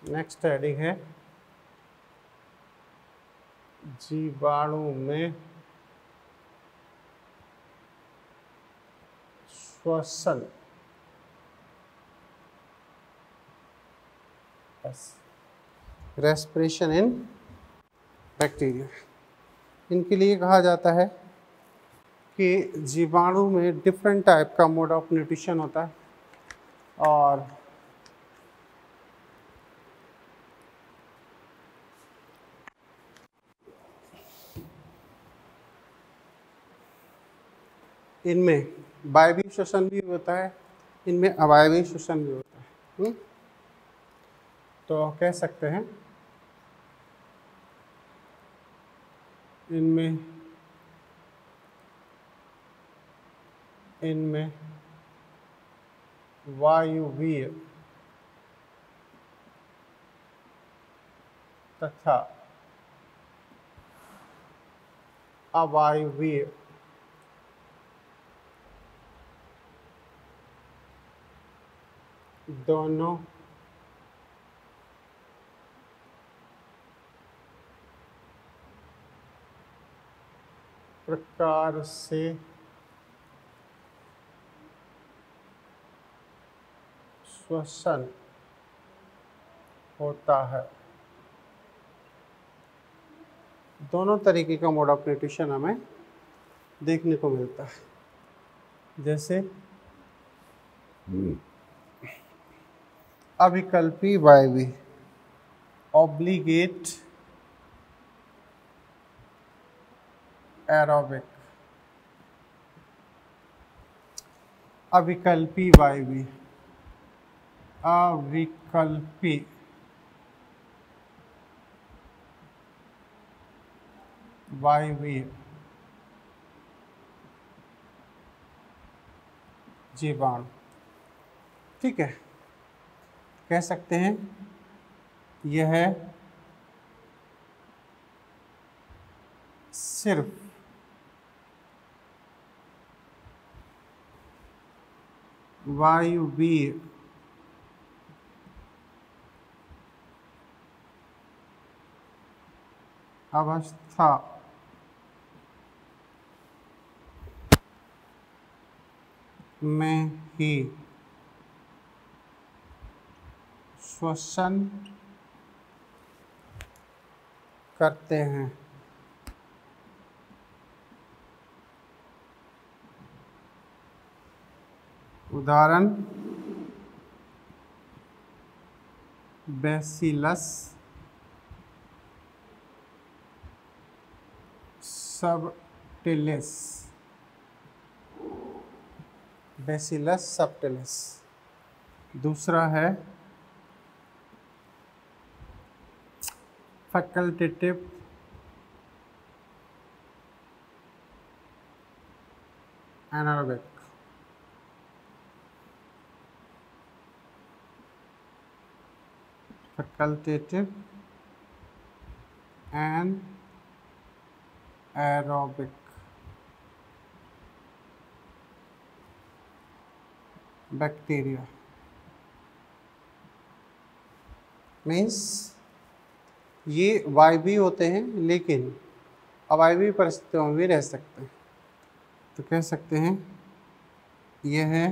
नेक्स्ट हेडिंग है जीवाणु में श्वसन। Respiration in bacteria. इनके लिए कहा जाता है कि जीवाणु में डिफरेंट टाइप का मोड ऑफ न्यूट्रिशन होता है और इनमें वायवीय श्वसन भी होता है, इनमें अवायवीय श्वसन भी होता है। तो कह सकते हैं इनमें वायुवीय तथा अवायवीय दोनों प्रकार से श्वसन होता है। दोनों तरीके का मोड ऑफ न्यूट्रिशन हमें देखने को मिलता है। जैसे अविकल्पी वायवीय ऑब्लिगेट एरोबिक। अविकल्पी वायवीय अविकल्पी वायवीय जीवाणु। ठीक है, कह सकते हैं यह सिर्फ वायुवीय अवस्था में ही श्वसन करते हैं। उदाहरण बैसिलस सबटिलिस। Bacillus subtilis. दूसरा है facultative anaerobic. Facultative and aerobic bacteria means ये वायवीय होते हैं लेकिन अवायवीय परिस्थितियों में भी रह सकते हैं। तो कह सकते हैं यह है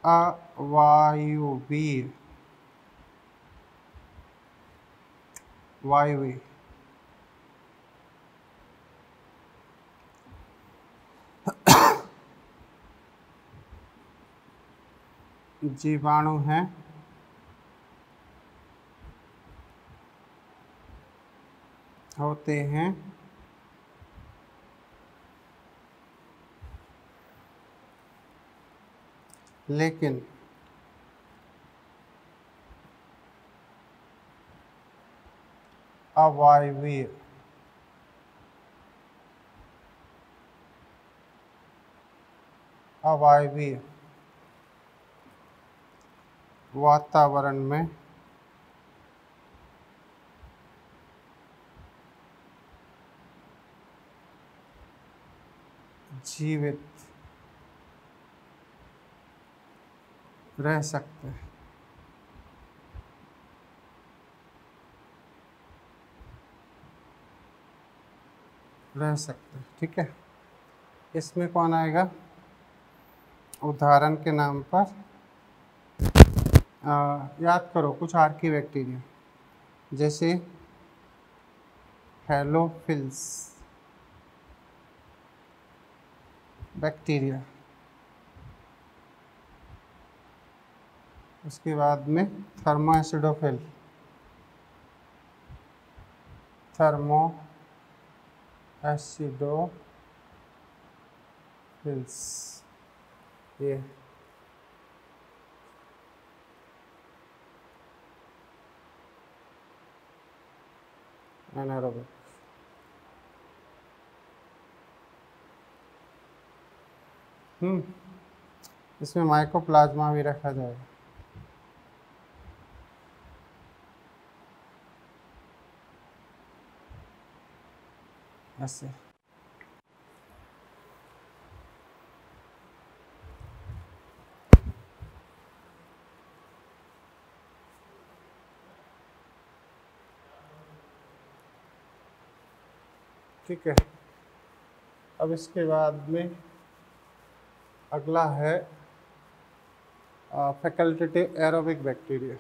अवायवीय वायवीय जीवाणु हैं होते हैं लेकिन अवायवीय वातावरण में जीवित रह सकते हैं। रह सकते हैं। ठीक है, इसमें कौन आएगा? उदाहरण के नाम पर याद करो कुछ आर्की बैक्टीरिया, जैसे हेलोफिल्स बैक्टीरिया, उसके बाद में थर्मोएसिडोफिल, थर्मोएसिडोफिल्स, ये एनारोबिक। इसमें माइकोप्लाज्मा भी रखा जाएगा। ऐसे ठीक है। अब इसके बाद में अगला है facultative aerobic bacteria.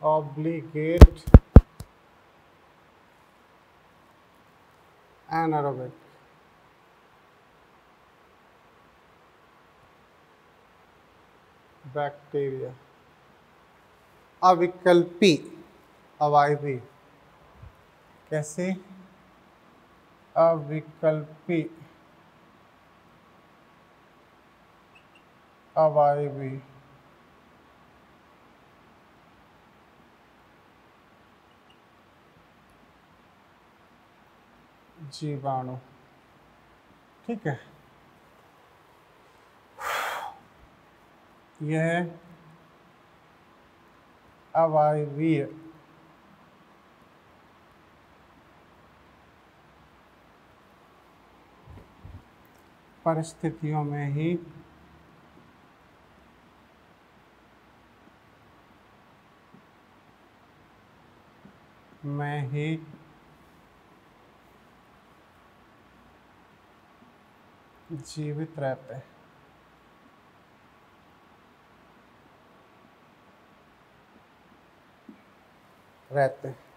obligate anaerobic bacteria. अविकल्पी अवायवी, कैसे? अविकल्पी अवायवी जीवाणु। ठीक है, यह अवायवीय परिस्थितियों में ही जीवित रहते हैं।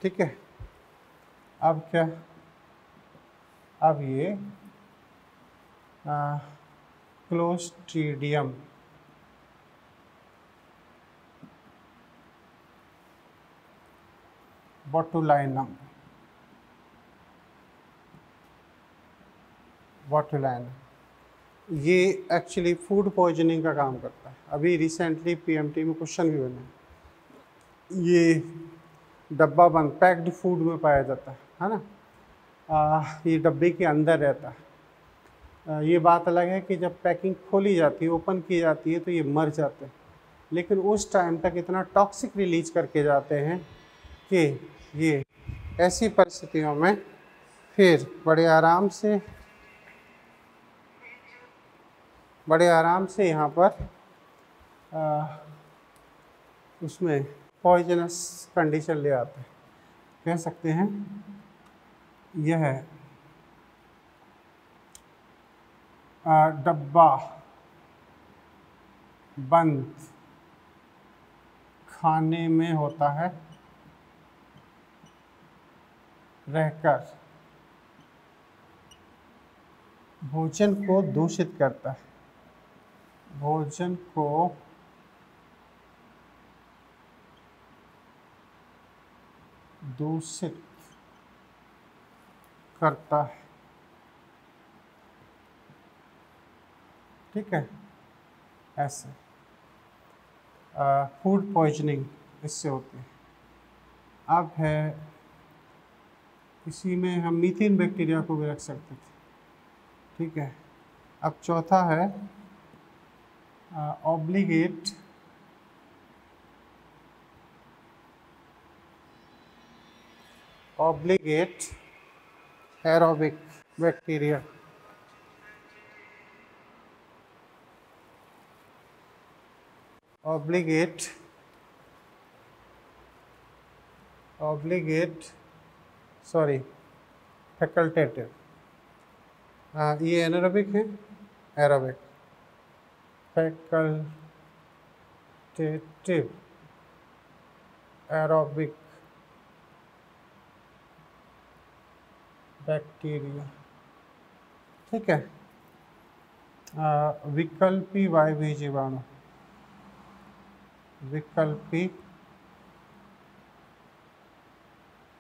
ठीक है, अब क्या? अब ये क्लोस्ट्रीडियम बोटुलिनम ये एक्चुअली फूड पॉइजनिंग का काम करता है। अभी रिसेंटली पीएमटी में क्वेश्चन भी बने। ये डब्बा बंद पैक्ड फूड में पाया जाता है ना। ये डब्बे के अंदर रहता है। ये बात अलग है कि जब पैकिंग खोली जाती है, ओपन की जाती है, तो ये मर जाते हैं, लेकिन उस टाइम तक इतना टॉक्सिक रिलीज करके जाते हैं कि ये ऐसी परिस्थितियों में फिर बड़े आराम से यहाँ पर उसमें पॉइजनस कंडीशन ले आते हैं। कह सकते हैं यह डब्बा बंद खाने में होता है रहकर भोजन को दूषित करता है। भोजन को दूषित करता है। ठीक है, ऐसे फूड पॉइजनिंग इससे होती है। अब है, इसी में हम मीथेन बैक्टीरिया को भी रख सकते थे, ठीक है। अब चौथा है ऑब्लिगेट एरोबिक बैक्टीरिया। फैकल्टेटिव, ये एनारोबिक है, एरोबिक, फैकल्टेटिव एरोबिक बैक्टीरिया, ठीक है। विकल्पी वायवीय जीवाणु, विकल्पी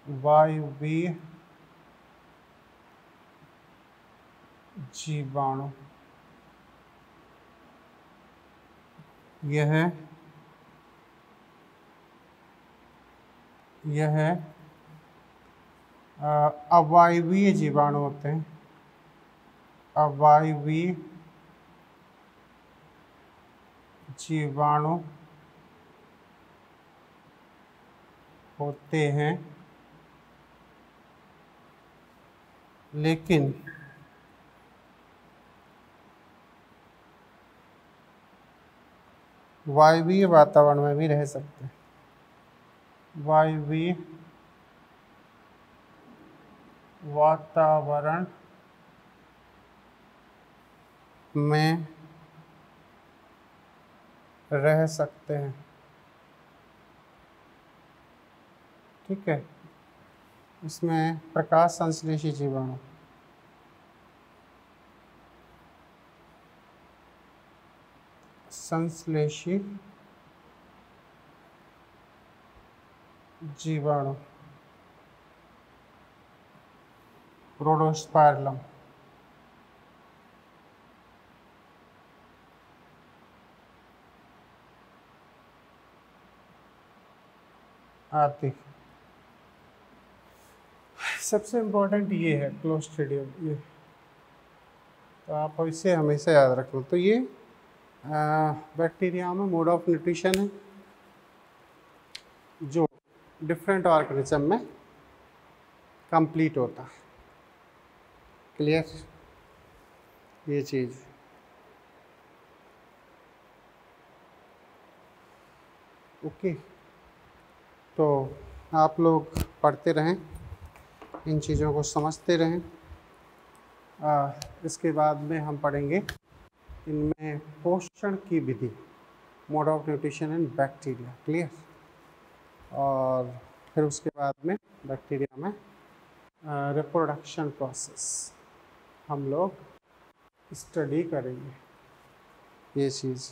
वायवीय जीवाणु, यह अवायवीय जीवाणु होते हैं, अवायवीय जीवाणु होते हैं, लेकिन वायवीय वातावरण में भी रह सकते हैं, वायवीय वातावरण में रह सकते हैं, ठीक है। इसमें प्रकाश संश्लेषी जीवाणु, संश्लेषी जीवाणु, रोडोस्पाइरलम, आदि। सबसे इम्पोर्टेंट ये है क्लोस्ट्रिडियम, ये तो आप इसे हमेशा याद रखना। तो ये बैक्टीरिया में मोड ऑफ न्यूट्रिशन है जो डिफरेंट ऑर्गेनिज्म में कंप्लीट होता है। क्लियर ये चीज़? ओके, तो आप लोग पढ़ते रहें, इन चीज़ों को समझते रहें। इसके बाद में हम पढ़ेंगे इनमें पोषण की विधि, mode of nutrition in bacteria. Clear? और फिर उसके बाद में बैक्टीरिया में रिप्रोडक्शन प्रोसेस हम लोग स्टडी करेंगे, ये चीज़।